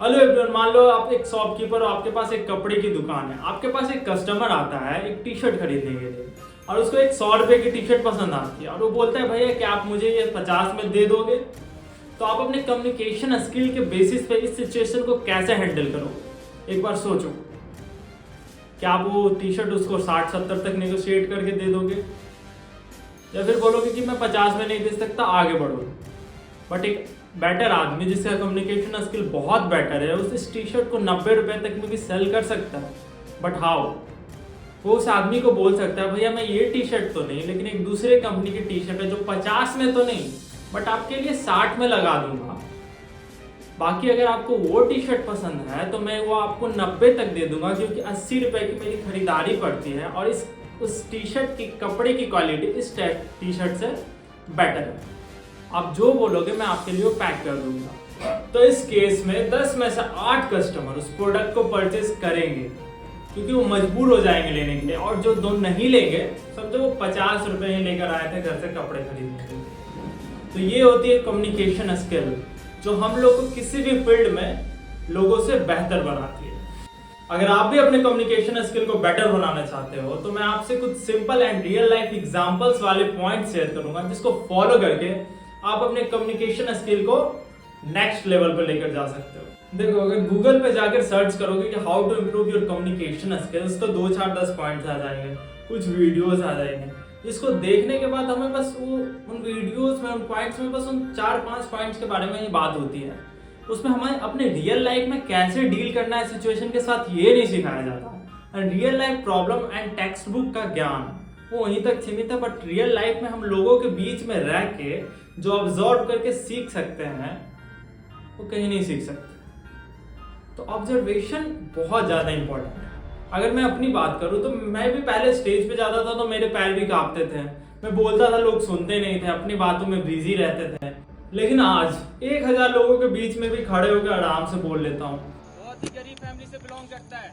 Hello everyone, मान लो आप एक शॉपकीपर हो, आपके पास एक कपड़े की दुकान है। आपके पास एक कस्टमर आता है एक टी शर्ट खरीदने के लिए और उसको एक 100 रुपए की टी शर्ट पसंद आती है और वो बोलता है भैया क्या आप मुझे ये 50 में दे दोगे। तो आप अपने कम्युनिकेशन स्किल के बेसिस पे इस सिचुएशन को कैसे हैंडल करोगे, एक बार सोचो। क्या आप वो टी शर्ट उसको 60-70 तक नेगोशिएट करके दे दोगे या फिर बोलोगे कि मैं 50 में नहीं दे सकता, आगे बढ़ो। बट एक बेटर आदमी जिसका कम्युनिकेशन स्किल बहुत बेटर है उस इस टी शर्ट को 90 रुपए तक में भी सेल कर सकता है। बट हाउ, वो उस आदमी को बोल सकता है भैया मैं ये टी शर्ट तो नहीं, लेकिन एक दूसरे कंपनी की टी शर्ट है जो 50 में तो नहीं बट आपके लिए 60 में लगा दूंगा। बाकी अगर आपको वो टी शर्ट पसंद है तो मैं वो आपको 90 तक दे दूंगा, क्योंकि 80 रुपए की मेरी खरीदारी पड़ती है और उस टी शर्ट की कपड़े की क्वालिटी इस टी शर्ट से बेटर है। आप जो बोलोगे मैं आपके लिए वो पैक कर दूंगा। तो इस केस में 10 में से 8 कस्टमर उस प्रोडक्ट को परचेज करेंगे क्योंकि वो मजबूर हो जाएंगे लेने के लिए, और जो 2 नहीं लेंगे समझो वो 50 रुपए ही लेकर आए थे घर से कपड़े खरीदने के लिए। तो ये होती है कम्युनिकेशन स्किल जो हम लोग को किसी भी फील्ड में लोगों से बेहतर बनाती है। अगर आप भी अपने कम्युनिकेशन स्किल को बेटर बनाना चाहते हो तो मैं आपसे कुछ simple and real life examples वाले पॉइंट शेयर करूंगा जिसको फॉलो करके आप अपने कम्युनिकेशन स्किल को नेक्स्ट लेवल पर लेकर जा सकते हो। देखो, अगर गूगल पे जाकर सर्च करोगे कि how to improve your communication skills तो 2-4-10 पॉइंट्स आ जाएंगे, कुछ वीडियोस आ जाएंगे। इसको देखने के बाद हमें बस वो उन वीडियोस में, उन पॉइंट्स में बस उन 4-5 पॉइंट्स के बारे में ही बात होती है। उसमें हमें अपने रियल लाइफ में कैसे डील करना है सिचुएशन के साथ ये नहीं सिखाया जाता। And real life problem and text book का ज्ञान वो वहीं तक सीमित है, बट रियल लाइफ में हम लोगों के बीच में रह के जो ऑब्जर्व करके सीख सकते हैं वो कहीं नहीं सीख सकते। तो ऑब्जर्वेशन बहुत ज़्यादा इंपॉर्टेंट है। अगर मैं अपनी बात करूँ तो मैं भी पहले स्टेज पे जाता था तो मेरे पैर भी कांपते थे, मैं बोलता था लोग सुनते नहीं थे, अपनी बातों में बिजी रहते थे। लेकिन आज 1000 लोगों के बीच में भी खड़े होकर आराम से बोल लेता हूँ। बहुत ही गरीब फैमिली से बिलोंग करता है,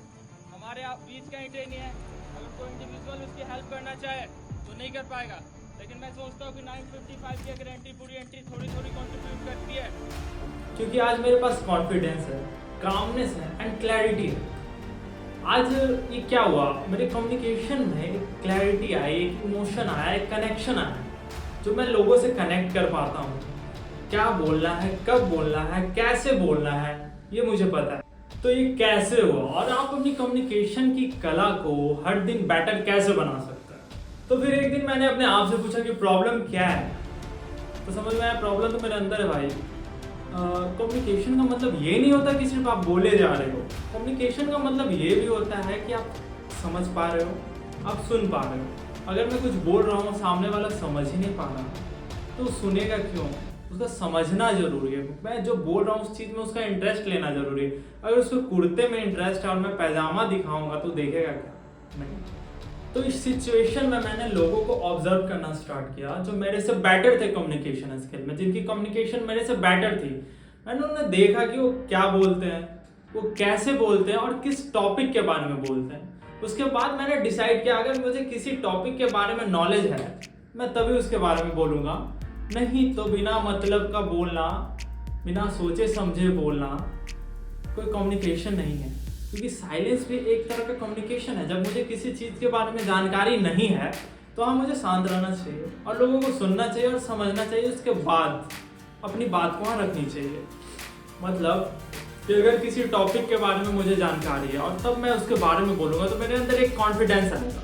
हमारे बीच का ही नहीं है। अगर कोई इंडिविजुअल उसकी हेल्प करना चाहे तो नहीं कर पाएगा, लेकिन मैं सोचता हूँ कि 955 की अगर पूरी एंट्री थोड़ी थोड़ी कंट्रीब्यूट करती है, क्योंकि आज मेरे पास कॉन्फिडेंस है, कामनेस है एंड क्लैरिटी है। आज ये क्या हुआ, मेरे कम्युनिकेशन में एक क्लैरिटी आई, एक इमोशन आया, एक कनेक्शन आया जो मैं लोगों से कनेक्ट कर पाता हूँ। क्या बोलना है, कब बोलना है, कैसे बोलना है, ये मुझे पता है। तो ये कैसे हुआ और आप अपनी कम्युनिकेशन की कला को हर दिन बेटर कैसे बना सकते हैं। तो फिर एक दिन मैंने अपने आप से पूछा कि प्रॉब्लम क्या है। तो समझ में आया प्रॉब्लम तो मेरे अंदर है भाई। कम्युनिकेशन का मतलब ये नहीं होता कि सिर्फ आप बोले जा रहे हो। कम्युनिकेशन का मतलब ये भी होता है कि आप समझ पा रहे हो, आप सुन पा रहे हो। अगर मैं कुछ बोल रहा हूँ सामने वाला समझ ही नहीं पा रहा तो सुनेगा क्यों, उसका समझना जरूरी है। मैं जो बोल रहा हूँ उस चीज़ में उसका इंटरेस्ट लेना जरूरी है। अगर उसको कुर्ते में इंटरेस्ट है और मैं पैजामा दिखाऊंगा तो देखेगा क्या, नहीं। तो इस सिचुएशन में मैंने लोगों को ऑब्जर्व करना स्टार्ट किया जो मेरे से बेटर थे कम्युनिकेशन स्किल में, जिनकी कम्युनिकेशन मेरे से बेटर थी। मैंने उन्हें देखा कि वो क्या बोलते हैं, वो कैसे बोलते हैं और किस टॉपिक के बारे में बोलते हैं। उसके बाद मैंने डिसाइड किया अगर मुझे किसी टॉपिक के बारे में नॉलेज है मैं तभी उसके बारे में बोलूँगा, नहीं तो बिना मतलब का बोलना, बिना सोचे समझे बोलना कोई कम्युनिकेशन नहीं है। क्योंकि साइलेंस भी एक तरह का कम्युनिकेशन है। जब मुझे किसी चीज़ के बारे में जानकारी नहीं है तो हाँ मुझे शांत रहना चाहिए और लोगों को सुनना चाहिए और समझना चाहिए, उसके बाद अपनी बात को वहाँ रखनी चाहिए। मतलब कि अगर किसी टॉपिक के बारे में मुझे जानकारी है और तब मैं उसके बारे में बोलूँगा तो मेरे अंदर एक कॉन्फिडेंस आएगा,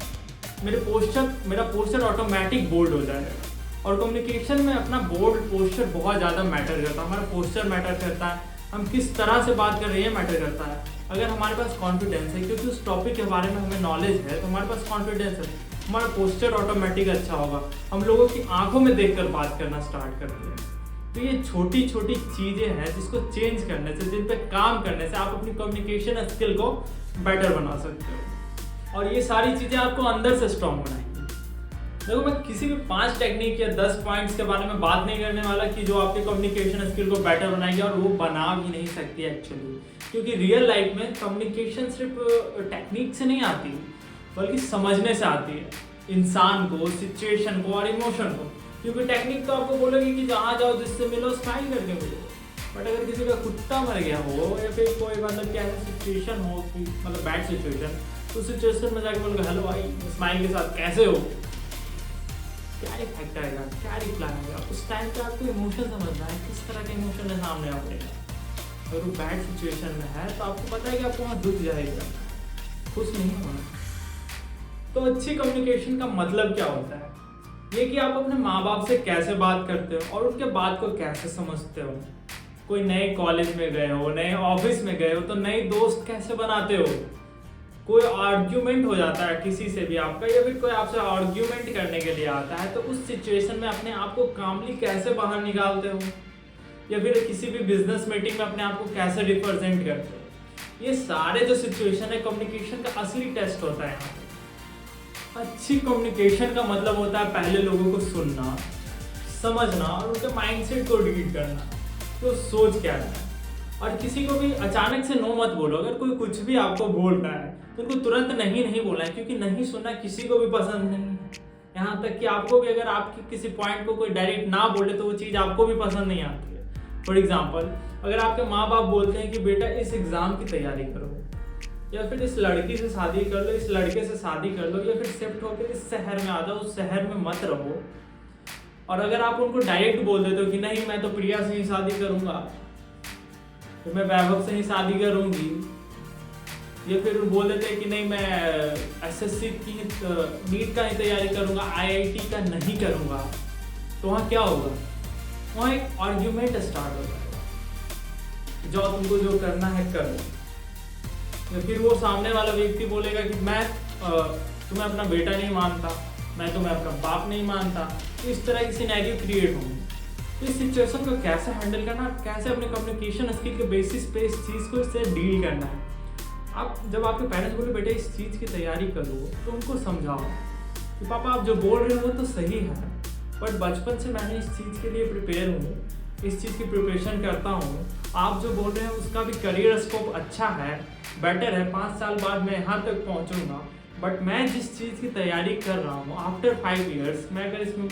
मेरा पोस्चर ऑटोमेटिक बोल्ड हो जाएगा। और कम्युनिकेशन में अपना बोल्ड पोस्चर बहुत ज़्यादा मैटर करता है। हमारा पोस्चर मैटर करता है, हम किस तरह से बात कर रहे हैं मैटर करता है। अगर हमारे पास कॉन्फिडेंस है क्योंकि उस टॉपिक के बारे में हमें नॉलेज है तो हमारे पास कॉन्फिडेंस है, हमारा पोस्चर ऑटोमेटिक अच्छा होगा, हम लोगों की आंखों में देखकर बात करना स्टार्ट करते हैं। तो ये छोटी छोटी चीज़ें हैं जिसको चेंज करने से, जिन पे काम करने से आप अपनी कम्युनिकेशन स्किल को बेटर बना सकते हो। और ये सारी चीज़ें आपको अंदर से स्ट्रॉन्ग बनाएंगी। देखो, मैं किसी भी 5 टेक्निक या 10 पॉइंट्स के बारे में बात नहीं करने वाला कि जो आपके कम्युनिकेशन स्किल को बेटर बनाएगी, और वो बना भी नहीं सकती एक्चुअली। क्योंकि रियल लाइफ में कम्युनिकेशन सिर्फ टेक्निक से नहीं आती बल्कि समझने से आती है, इंसान को, सिचुएशन को और इमोशन को। क्योंकि टेक्निक तो आपको बोलेगी कि जहाँ जाओ जिससे मिलो स्माइल करके मिलो, बट अगर किसी का कुत्ता मर गया हो या फिर कोई मतलब क्या ऐसा सिचुएशन हो कि मतलब बैड सिचुएशन, तो सिचुएशन में जाके बोलोगे हेलो भाई स्माइल के साथ कैसे हो, क्या इफेक्ट आएगा, क्या रिप्लाई आएगा। उस टाइम पे आपको इमोशन समझना है, किस तरह के इमोशन है सामने आपके। अगर वो बैड सिचुएशन में है तो आपको पता है कि आपको वहाँ दुख जाएगा, खुश नहीं होना। तो अच्छी कम्युनिकेशन का मतलब क्या होता है, ये कि आप अपने माँ बाप से कैसे बात करते हो और उनके बात को कैसे समझते हो। कोई नए कॉलेज में गए हो, नए ऑफिस में गए हो, तो नए दोस्त कैसे बनाते हो। कोई आर्ग्यूमेंट हो जाता है किसी से भी आपका, या फिर कोई आपसे आर्ग्यूमेंट करने के लिए आता है, तो उस सिचुएशन में अपने आप को कामली कैसे बाहर निकालते हो, या फिर किसी भी बिजनेस मीटिंग में अपने आप को कैसे रिप्रेजेंट करते हो। ये सारे जो सिचुएशन है कम्युनिकेशन का असली टेस्ट होता है यहाँ पे। अच्छी कम्युनिकेशन का मतलब होता है पहले लोगों को सुनना, समझना और उनके माइंडसेट को रीड करना, तो सोच क्या रहा है। और किसी को भी अचानक से नो मत बोलो। अगर कोई कुछ भी आपको बोल रहा है तो उनको तुरंत नहीं बोलना है, क्योंकि नहीं सुनना किसी को भी पसंद नहीं है। यहाँ तक कि आपको भी अगर आपकी किसी पॉइंट को कोई डायरेक्ट ना बोले तो वो चीज़ आपको भी पसंद नहीं आती है। फॉर एग्जाम्पल, अगर आपके माँ बाप बोलते हैं कि बेटा इस एग्ज़ाम की तैयारी करो, या फिर इस लड़की से शादी कर लो, इस लड़के से शादी कर लो, या फिर शिफ्ट होकर इस शहर में आ जाओ, उस शहर में मत रहो। और अगर आप उनको डायरेक्ट बोल देते हो कि नहीं मैं तो प्रिया से ही शादी करूंगा, फिर मैं वैभव से ही शादी करूंगी, या फिर बोल देते हैं कि नहीं मैं एसएससी की नीट का ही तैयारी करूंगा, आईआईटी का नहीं करूंगा, तो वहाँ क्या होगा, वहाँ एक आर्ग्यूमेंट स्टार्ट हो जाएगा। जाओ तुमको जो करना है करो। या फिर वो सामने वाला व्यक्ति बोलेगा कि मैं तुम्हें अपना बेटा नहीं मानता, मैं तुम्हें अपना बाप नहीं मानता। तो इस तरह की सिनेरियो क्रिएट होंगे। तो इस सिचुएशन को कैसे हैंडल करना, कैसे अपने कम्युनिकेशन स्किल के बेसिस पे इस चीज़ को इससे डील करना है। आप जब आपके पेरेंट्स बोले बेटा इस चीज़ की तैयारी करो, तो उनको समझाओ कि पापा आप जो बोल रहे हो वो तो सही है, बट बचपन से मैंने इस चीज़ के लिए प्रिपेयर हूँ, इस चीज़ की प्रिपरेशन करता हूँ। आप जो बोल रहे हैं उसका भी करियर स्कोप अच्छा है, बेटर है, 5 साल बाद मैं यहाँ तक पहुँचूंगा। बट मैं जिस चीज़ की तैयारी कर रहा हूँ आफ्टर 5 ईयर्स, मैं अगर इसमें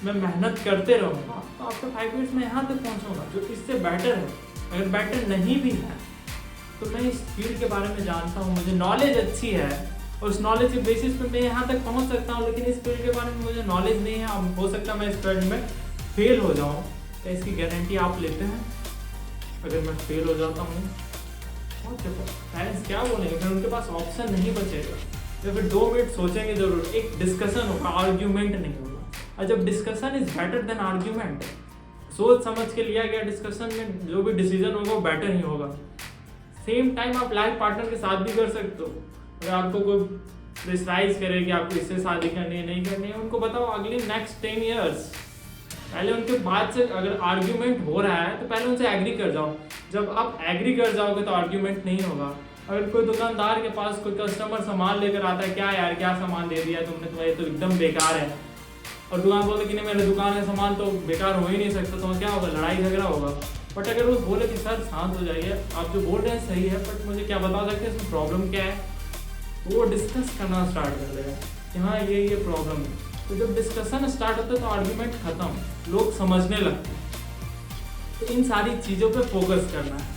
मैं मेहनत करते रहूँगा तो आफ्टर 5 ईयर्स मैं यहाँ तक पहुँचूंगा जो इससे बेटर है। अगर बेटर नहीं भी है तो मैं इस फील्ड के बारे में जानता हूँ, मुझे नॉलेज अच्छी है और उस नॉलेज के बेसिस पे मैं यहाँ तक पहुँच सकता हूँ। लेकिन इस फील्ड के बारे में मुझे नॉलेज नहीं है, अब हो सकता है मैं इस फील्ड में फेल हो जाऊँ। क्या इसकी गारंटी आप लेते हैं? अगर मैं फेल हो जाता हूँ और पेरेंट्स क्या बोलेंगे? फिर उनके पास ऑप्शन नहीं बचेगा, या फिर 2 मिनट सोचेंगे जरूर, एक डिस्कशन होगा, आर्ग्यूमेंट नहीं होगा। और जब discussion is better than argument, सोच समझ के लिया गया डिस्कशन में जो भी डिसीजन होगा वो बेटर ही होगा। सेम टाइम आप लाइफ पार्टनर के साथ भी कर सकते हो। अगर आपको कोई प्रेशराइज करे कि आपको इससे शादी करनी है नहीं करनी है, उनको बताओ अगली नेक्स्ट 10 ईयर्स पहले उनके बाद से अगर आर्ग्यूमेंट हो रहा है तो पहले उनसे एग्री कर जाओ। जब आप एग्री कर जाओगे तो आर्ग्यूमेंट नहीं होगा। अगर कोई दुकानदार के पास कोई कस्टमर सामान लेकर आता है, क्या यार क्या सामान दे दिया तुमने, तुम्हें तो एकदम बेकार है, और दुकान बोलते कि नहीं मेरे दुकान का सामान तो बेकार हो ही नहीं सकता, तो क्या होगा, लड़ाई झगड़ा होगा। बट अगर वो बोले कि सर शांत हो जाइए, आप जो बोल रहे हैं सही है, बट मुझे क्या बता सकते हैं इसमें प्रॉब्लम क्या है, तो वो डिस्कस करना स्टार्ट कर देगा कि हाँ ये प्रॉब्लम है। तो जब डिस्कशन स्टार्ट होता है तो आर्ग्यूमेंट खत्म, लोग समझने लगते हैं। तो इन सारी चीज़ों पे फोकस करना है।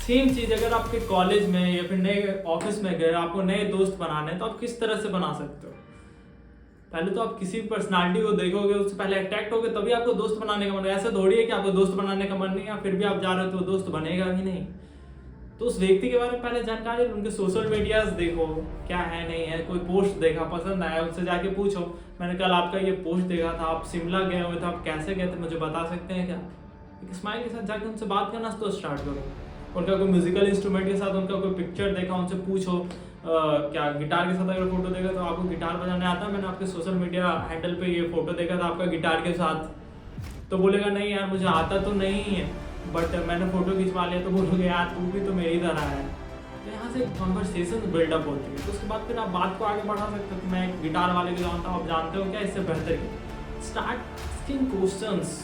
सेम चीज़ अगर आपके कॉलेज में या फिर नए ऑफिस में गए, आपको नए दोस्त बनाने हैं, तो आप किस तरह से बना सकते हो? पहले तो आप किसी पर्सनालिटी को देखोगे, उससे पहले अट्रैक्ट होगे, तभी आपको दोस्त बनाने का मन है। ऐसा थोड़ी है कि आपको दोस्त बनाने का मन नहीं है फिर भी आप जा रहे हो तो दोस्त बनेगा भी नहीं। तो उस व्यक्ति के बारे में पहले जानकारी, उनके सोशल मीडियाज देखो क्या है नहीं है, कोई पोस्ट देखा पसंद आया उनसे जाके पूछो, मैंने कल आपका ये पोस्ट देखा था, आप शिमला गए हुए थे, आप कैसे गए थे, मुझे बता सकते हैं क्या? एक स्माइल के साथ जाके उनसे बात करना तो स्टार्ट करो। उनका कोई म्यूजिकल इंस्ट्रूमेंट के साथ उनका कोई पिक्चर देखा, उनसे पूछो क्या गिटार के साथ अगर फोटो देखा तो आपको गिटार बजाने आता है, मैंने आपके सोशल मीडिया हैंडल पे ये फोटो देखा था आपका गिटार के साथ, तो बोलेगा नहीं यार मुझे आता तो नहीं है बट मैंने फोटो खिंचवा लिया, तो बोलोगे यार तू भी तो मेरी तरह है। तो यहाँ से कॉन्वर्सेशन बिल्डअप होती है, तो उसके बाद फिर आप बात को आगे बढ़ा सकते हो कि मैं एक गिटार वाले को जानता हूँ, आप जानते हो क्या, इससे बेहतर क्या। स्टार्ट आस्किंग क्वेश्चंस,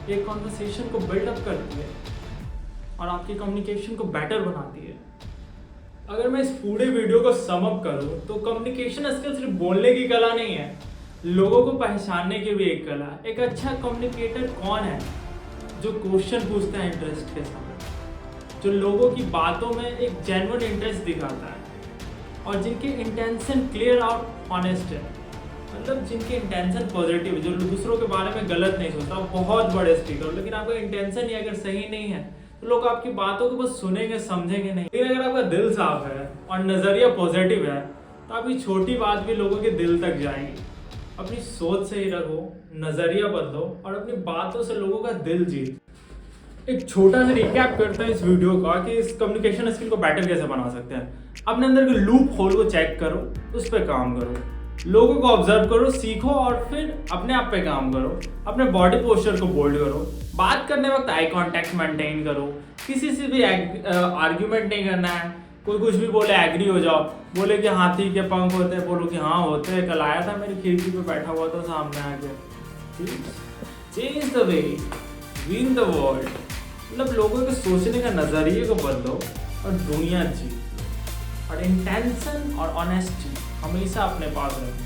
ये कॉन्वर्सेशन को बिल्डअप करती है और आपकी कम्युनिकेशन को बेटर बनाती है। अगर मैं इस पूरे वीडियो को सम अप करूँ तो कम्युनिकेशन स्किल सिर्फ बोलने की कला नहीं है, लोगों को पहचानने की भी एक कला है। एक अच्छा कम्युनिकेटर कौन है, जो क्वेश्चन पूछता है इंटरेस्ट के साथ, जो लोगों की बातों में एक जेन्युइन इंटरेस्ट दिखाता है, और जिनके इंटेंशन क्लियर और ऑनेस्ट है, मतलब जिनके इंटेंशन पॉजिटिव है, जो दूसरों के बारे में गलत नहीं सोचता, बहुत बड़े स्पीकर, लेकिन आपका इंटेंशन ही अगर सही नहीं है तो लोग आपकी बातों को बस सुनेंगे, समझेंगे नहीं। लेकिन अगर आपका दिल साफ है और नजरिया पॉजिटिव है तो आपकी छोटी बात भी लोगों के दिल तक जाएगी। अपनी सोच सही रखो, नजरिया बदलो और अपनी बातों से लोगों का दिल जीत। एक छोटा सा रिकैप करते हैं इस वीडियो का कि इस कम्युनिकेशन स्किल को बेटर कैसे बना सकते हैं। अपने अंदर के लूप होल को चेक करो, उस पर काम करो, लोगों को ऑब्जर्व करो, सीखो और फिर अपने आप पे काम करो। अपने बॉडी पोस्चर को बोल्ड करो, बात करने वक्त आई कांटेक्ट मेंटेन करो, किसी से भी आर्ग्यूमेंट नहीं करना है। कोई कुछ भी बोले एग्री हो जाओ, बोले कि हाथी के पंख होते हैं, बोलो कि हाँ होते हैं, कल आया था मेरी खिड़की पे बैठा हुआ था सामने आके। Change the way, win the world. मतलब लोगों के सोचने का नजरिए को बदलो और दुनिया जीत। और इंटेंशन और ऑनेस्टी हमेशा अपने पास रखना।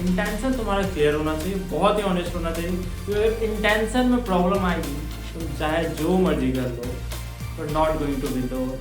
इंटेंशन तुम्हारा क्लियर होना चाहिए, बहुत ही ऑनेस्ट होना चाहिए, क्योंकि अगर इंटेंशन में प्रॉब्लम आएगी तुम चाहे जो मर्जी कर लो, but not going to be the